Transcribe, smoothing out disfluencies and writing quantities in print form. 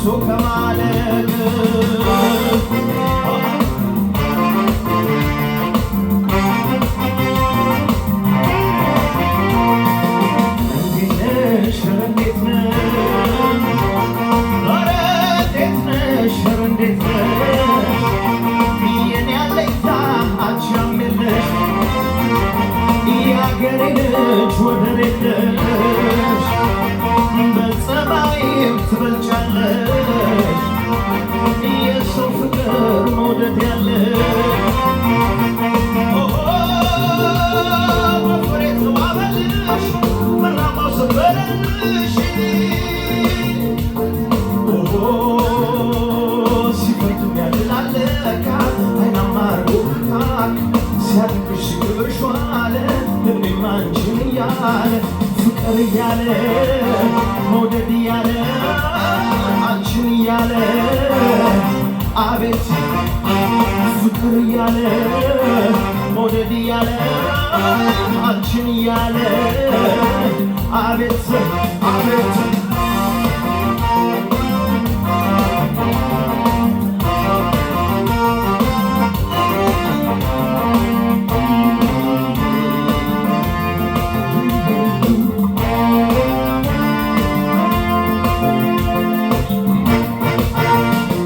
ከማለቅ በጸባይም ትበልጫለሽ የሰው ፍቅር መውደድ ያለሽ በፍሬ ተዋበልሽ መራማው ሰበረልሽ ሲፈቱም ያልላለካ አይናማ ርቡካክ ሲያልብሽ ግብርሿለ ልቤም አንቺን እያለ ፍቅር እያለ መውደድ እያለ አንቺን እያለ አቤት ፍቅር እያለ መውደድ እያለ አንቺን እያለ አቤት አቤት